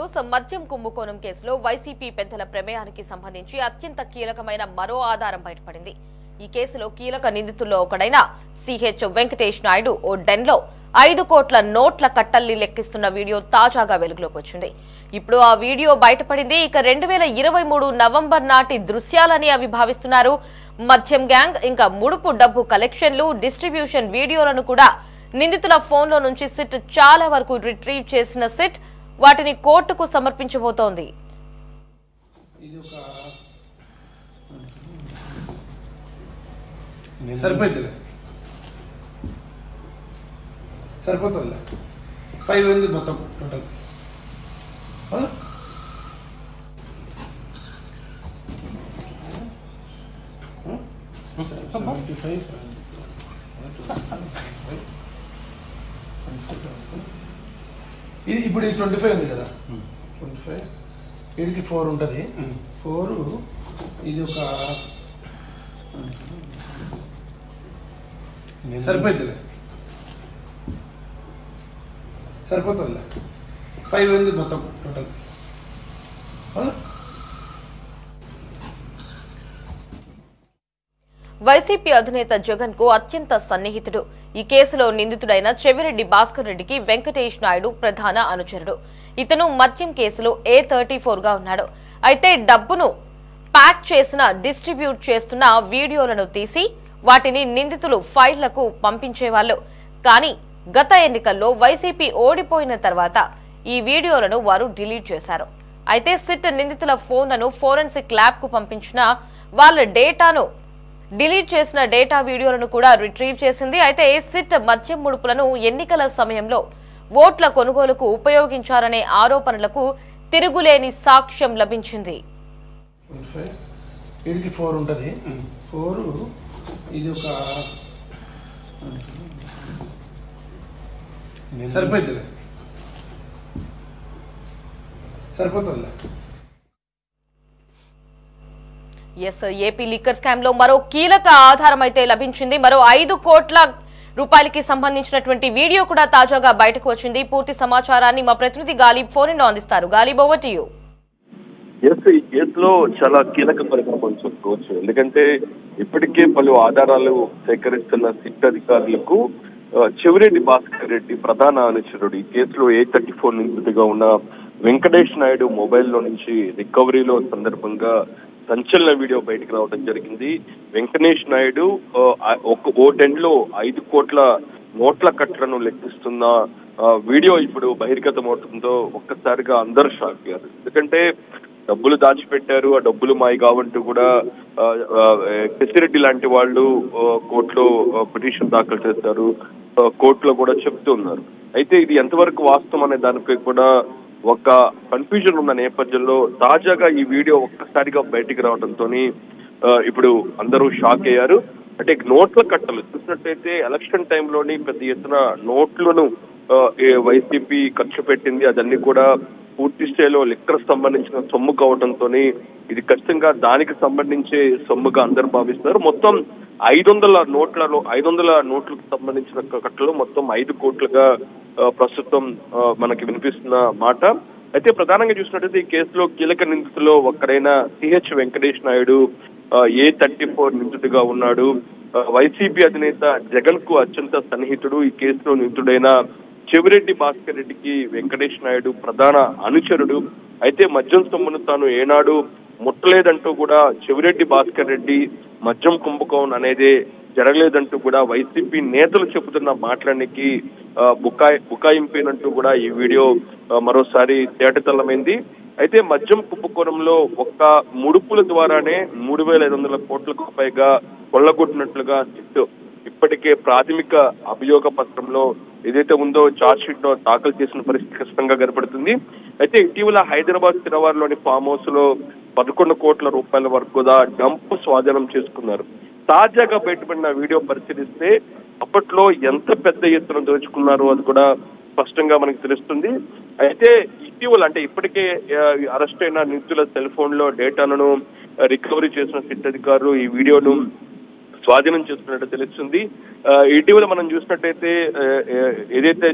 News మద్యం కుంభకోణం కేసులో వైసీపీ పెద్దల ప్రమేయానికి సంబంధించి అత్యంత కీలకమైన మరో ఆధారం బయటపడింది. ఈ కేసులో కీలక నిందితుల్లో ఒకడైన సిహెచ్ వెంకటేష్ నాయుడు ఓ డెన్లో 5 కోట్ల నోట్ల కట్టల్ని లెక్కిస్తున్న వీడియో తాజాగా వెలుగులోకి వచ్చింది. ఇప్పుడు ఆ వీడియో బయటపడింది. ఇక 2023 నవంబర్ నాటి దృశ్యాలని అవి భావిస్తున్నారు. మద్యం గ్యాంగ్ ఇంకా ముడుపు డబ్బు కలెక్షన్లు, డిస్ట్రిబ్యూషన్ వీడియోలను కూడా నిందితుల ఫోన్లో నుంచి సిట్ చాలా వరకు రిట్రీవ్ చేసిన సిట్ వాటిని కోర్టుకు సమర్పించబోతోంది. సరిపోతుంది 5 ఉంది మొత్తం టోటల్. ఇది ఇప్పుడు 25 ఉంది కదా, 25 వీడికి 4 ఉంటుంది. 4 ఇది ఒక సరిపోతుంది 5 ఉంది మొత్తం టోటల్. వైసీపీ అధినేత జగన్ కు అత్యంత సన్నిహితుడు. ఈ కేసులో నిందితుడైన చెవిరెడ్డి భాస్కర్ రెడ్డికి వెంకటేష్ నాయుడు ప్రధాన అనుచరుడు. ఇతను మద్యం కేసులో A34 గా ఉన్నాడు. అయితే డబ్బును ప్యాక్ చేసిన, డిస్ట్రిబ్యూట్ చేస్తున్న వీడియోలను తీసి వాటిని నిందితులు ఫైళ్లకు పంపించేవాళ్లు. కానీ గత ఎన్నికల్లో వైసీపీ ఓడిపోయిన తర్వాత ఈ వీడియోలను వారు డిలీట్ చేశారు. అయితే సిట్ నిందితుల ఫోన్లను ఫోరెన్సిక్ ల్యాబ్ కు పంపించిన వాళ్ళ డేటాను, డిలీట్ చేసిన డేటా వీడియోలను కూడా రిట్రీవ్ చేసింది. అయితే సిట్ మద్యం ముడుపులను ఎన్నికల సమయంలో ఓట్ల కొనుగోలుకు ఉపయోగించారనే ఆరోపణలకు తిరుగులేని సాక్ష్యం లభించింది. 4 ఉంటుంది. 4 ఇది ఒక సరిపోతుంది. ఏపీ లిక్కర్ స్కామ్ లో మరో కీలక ఆధారం అయితే లభించింది. మరో 5 కోట్ల రూపాయలకి సంబంధించినటువంటి వీడియో కూడా తాజాగా బయటకు వచ్చింది. పూర్తి సమాచారాన్ని మా ప్రతినిధి గాలిబ్ ఫోన్ లో అందిస్తారు. Ghalib, over to you. ఈ కేసులో చాలా కీలక పరిణామం చెప్పుకోవచ్చు. ఎందుకంటే ఇప్పటికే పలు ఆధారాలు సేకరిస్తున్న సిట్ అధికారులకు చెవిరెడ్డి భాస్కర్ రెడ్డి ప్రధాన అనుచరుడు. ఈ కేసులో A34 నిందితుడిగా ఉన్న వెంకటేష్ నాయుడు మొబైల్లో నుంచి రికవరీలో సందర్భంగా సంచలన వీడియో బయటకు రావడం జరిగింది. వెంకటేష్ నాయుడు ఓ డెన్లో 5 కోట్ల నోట్ల కట్టలను లెక్కిస్తున్న వీడియో ఇప్పుడు బహిర్గతం అవడంతో ఒక్కసారిగా అందరూ షాక్ అయ్యారు. ఎందుకంటే డబ్బులు దాచిపెట్టారు, ఆ డబ్బులు మాయి కావంటూ కూడా కెసిరెడ్డి లాంటి వాళ్ళు కోర్టులో పిటిషన్ దాఖలు చేశారు, కోర్టులో కూడా చెప్తూ ఉన్నారు. అయితే ఇది ఎంతవరకు వాస్తవం అనే దానిపై కూడా ఒక కన్ఫ్యూజన్ ఉన్న నేపథ్యంలో తాజాగా ఈ వీడియో ఒక్కసారిగా బయటికి రావడంతో ఇప్పుడు అందరూ షాక్ అయ్యారు. అంటే నోట్ల కట్టలు చూసినట్టయితే ఎలక్షన్ టైంలోని పెద్ద ఎత్తున నోట్లను వైసీపీ ఖర్చు పెట్టింది. అదన్నీ కూడా పూర్తి స్థాయిలో లిక్కర్ సంబంధించిన సొమ్ము కావడంతో ఇది ఖచ్చితంగా దానికి సంబంధించే సొమ్ముగా అందరూ భావిస్తారు. మొత్తం 500 నోట్లకు సంబంధించిన కట్టలు మొత్తం 5 కోట్లుగా ప్రస్తుతం మనకి వినిపిస్తున్న మాట. అయితే ప్రధానంగా చూసినట్టయితే ఈ కేసులో కీలక నిందితుల్లో ఒక్కడైన సిహెచ్ వెంకటేష్ నాయుడు A34 నిందితుడిగా ఉన్నాడు. వైసీపీ అధినేత జగన్ కు అత్యంత సన్నిహితుడు. ఈ కేసులో నిందితుడైన చెవిరెడ్డి భాస్కర్ రెడ్డికి వెంకటేష్ నాయుడు ప్రధాన అనుచరుడు. అయితే మద్యం సొమ్మును తాను ఏనాడు ముట్టలేదంటూ కూడా చెవిరెడ్డి భాస్కర్ రెడ్డి మద్యం కుంభకోణం అనేది జరగలేదంటూ కూడా వైసీపీ నేతలు చెబుతున్న మాటలనికి బుకాయింపేనంటూ కూడా ఈ వీడియో మరోసారి తేటతెల్లమైంది. అయితే మద్యం కుంభకోణంలో ఒక్క ముడుపుల ద్వారానే 3,500 కోట్లకు పైగా కొల్లగొట్టినట్లుగా సిట్ ఇప్పటికే ప్రాథమిక అభియోగ పత్రంలో ఏదైతే ఉందో ఛార్జ్ షీట్ లో దాఖలు చేసిన పరిస్థితి ఖచ్చితంగా కనపడుతుంది. అయితే ఇటీవల హైదరాబాద్ తిరవారులోని ఫామ్ హౌస్ లో 11 కోట్ల రూపాయల వరకు కూడా డంప్ స్వాధీనం చేసుకున్నారు. తాజాగా బయటపడిన వీడియో పరిశీలిస్తే అప్పట్లో ఎంత పెద్ద ఎత్తున దోచుకున్నారో అది కూడా స్పష్టంగా మనకు తెలుస్తుంది. అయితే ఇటీవల అంటే ఇప్పటికే అరెస్ట్ అయిన నిందితుల సెల్ ఫోన్ లో డేటాలను రికవరీ చేసిన సిట్ అధికారులు ఈ వీడియోను స్వాధీనం చేసుకున్నట్టు తెలుస్తుంది. ఇటీవల మనం చూసినట్టయితే ఏదైతే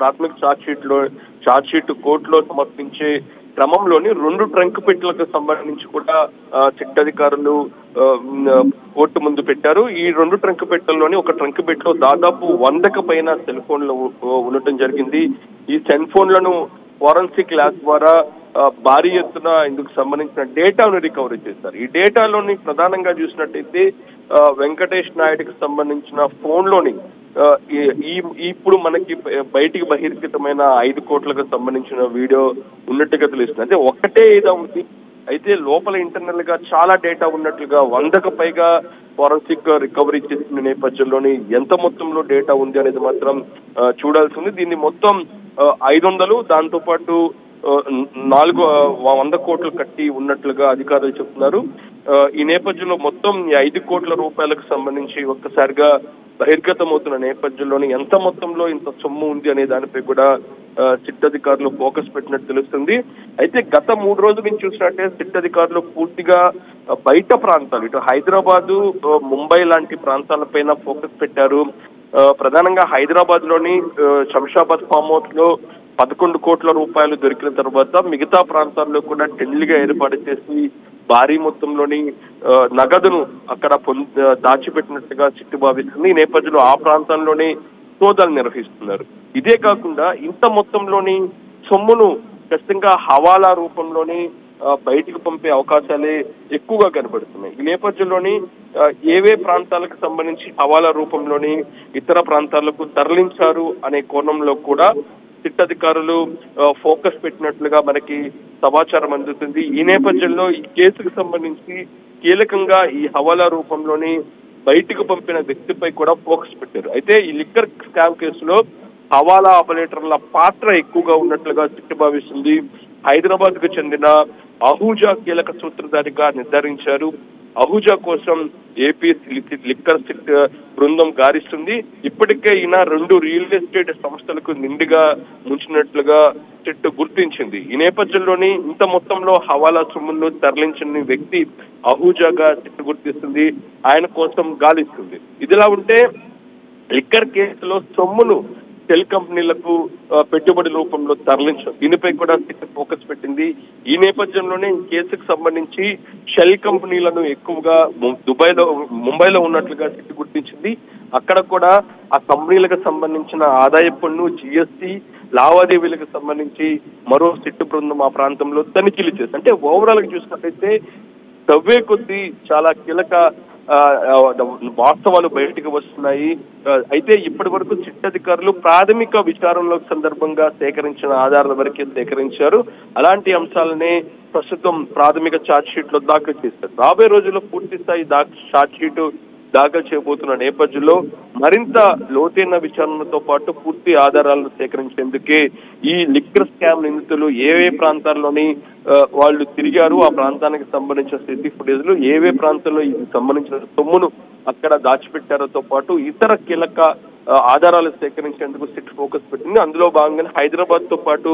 ప్రాథమిక ఛార్జ్ షీట్ కోర్టులో సమర్పించే క్రమంలోని 2 ట్రంక్ పెట్టెలకు సంబంధించి కూడా సిట్ అధికారులు కోర్టు ముందు పెట్టారు. ఈ 2 ట్రంక్ పెట్టెల్లోని ఒక ట్రంక్ పెట్టెలో దాదాపు 100కు పైన సెల్ ఫోన్లు ఉండటం జరిగింది. ఈ సెల్ ఫోన్లను ఫోరెన్సిక్ ల్యాబ్ ద్వారా భారీ ఎత్తున ఇందుకు సంబంధించిన డేటాను రికవరీ చేశారు. ఈ డేటాలోని ప్రధానంగా చూసినట్టయితే వెంకటేష్ నాయుడుకి సంబంధించిన ఫోన్లోని ఇప్పుడు మనకి బయటికి బహిర్గతమైన 5 కోట్లకు సంబంధించిన వీడియో ఉన్నట్టుగా తెలుస్తుంది. అంటే ఒక్కటే ఇదా ఉంది, అయితే లోపల ఇంటర్నల్ గా చాలా డేటా ఉన్నట్లుగా 100కు పైగా ఫోరెన్సిక్ రికవరీ చేసిన నేపథ్యంలోని ఎంత మొత్తంలో డేటా ఉంది అనేది మాత్రం చూడాల్సి ఉంది. దీన్ని మొత్తం 500 దాంతో పాటు 100 కోట్లు కట్టి ఉన్నట్లుగా అధికారులు చెప్తున్నారు. ఈ నేపథ్యంలో మొత్తం 5 కోట్ల రూపాయలకు సంబంధించి ఒక్కసారిగా బహిర్గతమవుతున్న నేపథ్యంలోని ఎంత మొత్తంలో ఇంత సొమ్ము ఉంది అనే దానిపై కూడా సిట్ అధికారులు ఫోకస్ పెట్టినట్టు తెలుస్తుంది. అయితే గత 3 రోజుల నుంచి చూసినట్టే సిట్ అధికారులు పూర్తిగా బయట ప్రాంతాలు, ఇటు హైదరాబాదు, ముంబై లాంటి ప్రాంతాలపైన ఫోకస్ పెట్టారు. ప్రధానంగా హైదరాబాద్ లోని శంషాబాద్ ఫామ్ హౌస్ లో 11 కోట్ల రూపాయలు దొరికిన తర్వాత మిగతా ప్రాంతాల్లో కూడా టెండ్లుగా ఏర్పాటు చేసి భారీ మొత్తంలోని నగదును అక్కడ దాచిపెట్టినట్టుగా సిట్ భావిస్తుంది. ఈ నేపథ్యంలో ఆ ప్రాంతంలోనే సోదాలు నిర్వహిస్తున్నారు. ఇదే కాకుండా ఇంత మొత్తంలోని సొమ్మును ఖచ్చితంగా హవాలా రూపంలోని బయటికి పంపే అవకాశాలే ఎక్కువగా కనబడుతున్నాయి. ఈ నేపథ్యంలోని ఏవే ప్రాంతాలకు సంబంధించి హవాలా రూపంలోని ఇతర ప్రాంతాలకు తరలించారు అనే కోణంలో కూడా సిట్ అధికారులు ఫోకస్ పెట్టినట్లుగా మనకి సమాచారం అందుతుంది. ఈ నేపథ్యంలో ఈ కేసుకు సంబంధించి కీలకంగా ఈ హవాలా రూపంలోని బయటకు పంపిన వ్యక్తిపై కూడా ఫోకస్ పెట్టారు. అయితే ఈ లిక్కర్ స్కామ్ కేసులో హవాలా ఆపరేటర్ల పాత్ర ఎక్కువగా ఉన్నట్లుగా సిట్ భావిస్తుంది. హైదరాబాద్ కు చెందిన అహూజా కీలక సూత్రధారిగా నిర్ధారించారు. అహూజా కోసం ఏపీ లిక్కర్ సిట్ బృందం గారిస్తుంది. ఇప్పటికే ఈయన 2 రియల్ ఎస్టేట్ సంస్థలకు నిండుగా ముంచినట్లుగా సిట్ గుర్తించింది. ఈ నేపథ్యంలోని ఇంత మొత్తంలో హవాలా సొమ్మును తరలించిన వ్యక్తి అహూజాగా సిట్ గుర్తిస్తుంది. ఆయన కోసం గాలిస్తుంది. ఇదిలా ఉంటే లిక్కర్ కేసులో సొమ్మును సెల్ కంపెనీలకు పెట్టుబడి రూపంలో తరలించడం, దీనిపై కూడా సిట్ ఫోకస్ పెట్టింది. ఈ నేపథ్యంలోనే ఈ కేసుకు సంబంధించి షెల్ కంపెనీలను ఎక్కువగా ముంబైలో ఉన్నట్లుగా సిట్ గుర్తించింది. అక్కడ కూడా ఆ కంపెనీలకు సంబంధించిన ఆదాయ పన్ను, జిఎస్టీ లావాదేవీలకు సంబంధించి మరో సిట్ బృందం ఆ ప్రాంతంలో తనిఖీలు చేస్తుంది. అంటే ఓవరాల్ గా చూసినట్టయితే తవ్వే కొద్దీ చాలా కీలక వాస్తవాలు బయటకు వస్తున్నాయి. అయితే ఇప్పటి వరకు సిట్ అధికారులు ప్రాథమిక విచారణలో సందర్భంగా సేకరించిన ఆధారాల వరకే సేకరించారు. అలాంటి అంశాలనే ప్రస్తుతం ప్రాథమిక ఛార్జ్ షీట్ లో దాఖలు చేస్తారు. రాబోయే రోజుల్లో పూర్తి స్థాయి ఛార్జ్ షీట్ దాఖలు చేయబోతున్న నేపథ్యంలో మరింత లోతైన విచారణతో పాటు పూర్తి ఆధారాలను సేకరించేందుకే ఈ లిక్కర్ స్కామ్ నిందితులు ఏవే ప్రాంతాల్లోని వాళ్ళు తిరిగారు, ఆ ప్రాంతానికి సంబంధించిన సిసి ఫుటేజ్లు ఏవే ప్రాంతాల్లో ఇది సంబంధించిన సొమ్మును అక్కడ దాచిపెట్టారోతో పాటు ఇతర కీలక ఆధారాలు సేకరించేందుకు సిట్ ఫోకస్ పెట్టింది. అందులో భాగంగా హైదరాబాద్ తో పాటు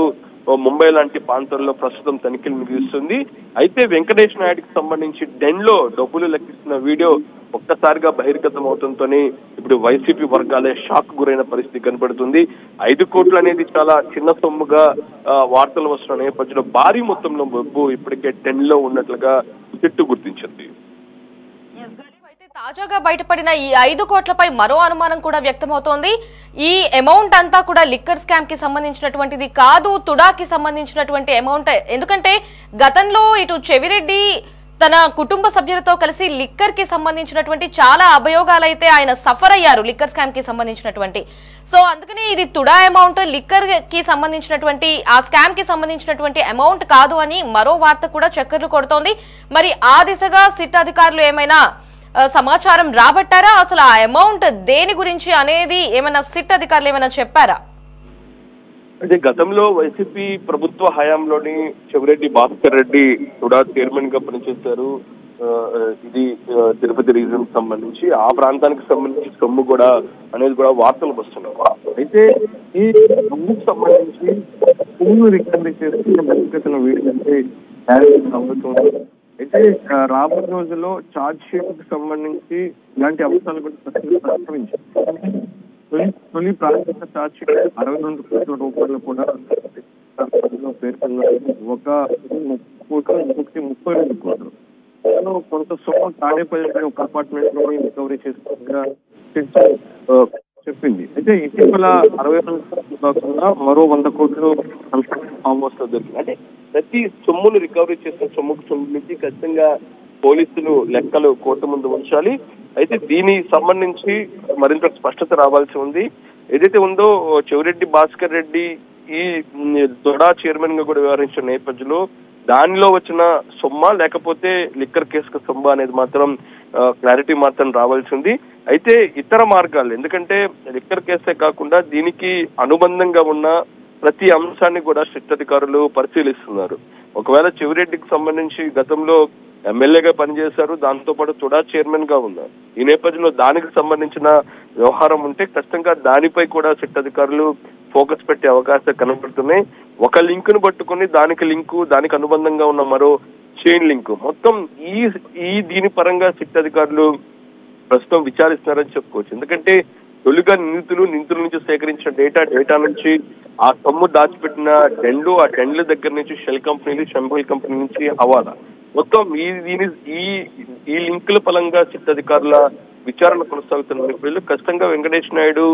ముంబై లాంటి ప్రాంతాల్లో ప్రస్తుతం తనిఖీలు నిర్వహిస్తుంది. అయితే వెంకటేష్ నాయుడుకి సంబంధించి డెన్లో డబ్బులు లెక్కిస్తున్న వీడియో ఒక్కసారిగా బహిర్గతం అవడంతోనే ఇప్పుడు వైసీపీ వర్గాలే షాక్ గురైన పరిస్థితి కనబడుతుంది. 5 కోట్లు అనేది చాలా చిన్న సొమ్ముగా వార్తలు వస్తున్న నేపథ్యంలో భారీ మొత్తంలో డబ్బు ఇప్పటికే 10లో ఉన్నట్లుగా సిట్ గుర్తించింది. తాజాగా బయటపడిన ఈ 5 కోట్లపై మరో అనుమానం కూడా వ్యక్తమవుతోంది. ఈ అమౌంట్ అంతా కూడా లిక్కర్ స్కామ్ కి సంబంధించినటువంటిది కాదు, తుడాకి సంబంధించినటువంటి అమౌంట్. ఎందుకంటే గతంలో ఇటు చెవిరెడ్డి తన కుటుంబ సభ్యులతో కలిసి లిక్కర్ కి సంబంధించినటువంటి చాలా అభియోగాలైతే ఆయన సఫర్ అయ్యారు లిక్కర్ స్కామ్ కి సంబంధించినటువంటి. సో అందుకని ఇది తుడా అమౌంట్ లిక్కర్ కి సంబంధించినటువంటి ఆ స్కామ్ కి సంబంధించినటువంటి అమౌంట్ కాదు అని మరో వార్త కూడా చక్కర్లు కొడుతోంది. మరి ఆ దిశగా సిట్ అధికారులు ఏమైనా సమాచారం రాబట్టారా? అసలు ఆ అమౌంట్ దేని గురించి అనేది ఏమైనా సిట్ అధికారులు ఏమైనా చెప్పారా? అంటే గతంలో వైసీపీ ప్రభుత్వ హయాంలోని చెవిరెడ్డి భాస్కర్ రెడ్డి కూడా చైర్మన్ గా పనిచేశారు. ఇది తిరుపతి రీజన్ సంబంధించి ఆ ప్రాంతానికి సంబంధించి సొమ్ము కూడా అనేది కూడా వార్తలు వస్తున్నాయి. అయితే ఈ సొమ్ముకు సంబంధించి సొమ్ము రికవరీ చేసి వీడికంటే అయితే రాబోయే రోజుల్లో ఛార్జ్ షీట్ కి సంబంధించి ఇలాంటి అంశాలు కూడా ప్రస్తావించారు. తొలి ప్రాథమిక ఛార్జ్ షీట్ 62 కోట్ల రూపాయలు కూడా పేర్కొన్నారు. ఒక 32 కోట్లు కొంత సొమ్ము తాడేపల్లి ఒక అపార్ట్మెంట్ లో రికవరీ చేస్తున్నట్టుగా చెప్పింది. అయితే ఇటీవల 62 కోట్లు కాకుండా మరో 100 కోట్లు ఫామ్ హౌస్ లో దొరికింది. అంటే ప్రతి సొమ్మును రికవరీ చేసిన సొమ్ముకు సంబంధించి ఖచ్చితంగా పోలీసులు లెక్కలు కోర్టు ముందు ఉంచాలి. అయితే దీనికి సంబంధించి మరింత స్పష్టత రావాల్సి ఉంది. ఏదైతే ఉందో చెవిరెడ్డి భాస్కర్ రెడ్డి ఈ దొడా చైర్మన్ గా కూడా వ్యవహరించిన నేపథ్యంలో దానిలో వచ్చిన సొమ్మ లేకపోతే లిక్కర్ కేసుకు సొమ్మ అనేది మాత్రం క్లారిటీ మాత్రం రావాల్సి ఉంది. అయితే ఇతర మార్గాలు, ఎందుకంటే లిక్కర్ కేసే కాకుండా దీనికి అనుబంధంగా ఉన్న ప్రతి అంశాన్ని కూడా స్ట్రిక్ట్ అధికారులు పరిశీలిస్తున్నారు. ఒకవేళ చెవిరెడ్డికి సంబంధించి గతంలో ఎమ్మెల్యేగా పనిచేశారు, దాంతో పాటు తుడా చైర్మన్ గా ఉన్నారు. ఈ నేపథ్యంలో దానికి సంబంధించిన వ్యవహారం ఉంటే ఖచ్చితంగా దానిపై కూడా స్ట్రిక్ట్ అధికారులు ఫోకస్ పెట్టే అవకాశాలు కనబడుతున్నాయి. ఒక లింక్ ను పట్టుకుని దానికి లింకు, దానికి అనుబంధంగా ఉన్న మరో చైన్ లింక్, మొత్తం ఈ దీని పరంగా స్ట్రిక్ట్ అధికారులు ప్రస్తుతం విచారిస్తున్నారని చెప్పుకోవచ్చు. ఎందుకంటే తొలిగా నిందితుల నుంచి సేకరించిన డేటా నుంచి ఆ సొమ్ము దాచిపెట్టిన డెండ్లు, ఆ డెండ్ల దగ్గర నుంచి షెల్ కంపెనీలు, షంబుల్ కంపెనీ నుంచి హవాలా, మొత్తం ఈ లింకుల పరంగా స్ట్రిక్ట్ అధికారుల విచారణ కొనసాగుతున్న నేపథ్యంలో ఖచ్చితంగా వెంకటేష్ నాయుడు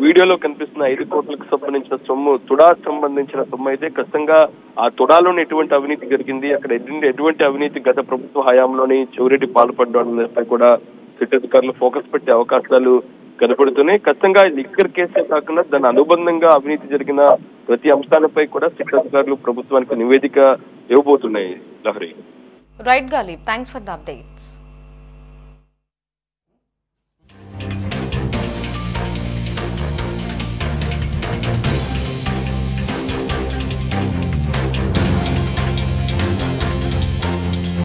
వీడియోలో కనిపిస్తున్న 5 కోట్లకు సంబంధించిన సొమ్ము, తుడా సంబంధించిన సొమ్ము అయితే ఖచ్చితంగా ఆ తుడాలోనే ఎటువంటి అవినీతి జరిగింది, అక్కడ ఎటువంటి అవినీతి గత ప్రభుత్వ హయాంలోని చెవిరెడ్డి పాల్పడ్డాడపై కూడా స్ట్రిక్ట్ అధికారులు ఫోకస్ పెట్టే అవకాశాలు కనపడుతున్నాయి. ఖచ్చితంగా లిక్కర్ కేసే కాకుండా దాని అనుబంధంగా అవినీతి జరిగిన ప్రతి అంశాలపై కూడా స్ట్రిక్ట్ అధికారులు ప్రభుత్వానికి నివేదిక ఇవ్వబోతున్నాయి. Lahari. Right Galib, thanks for the updates.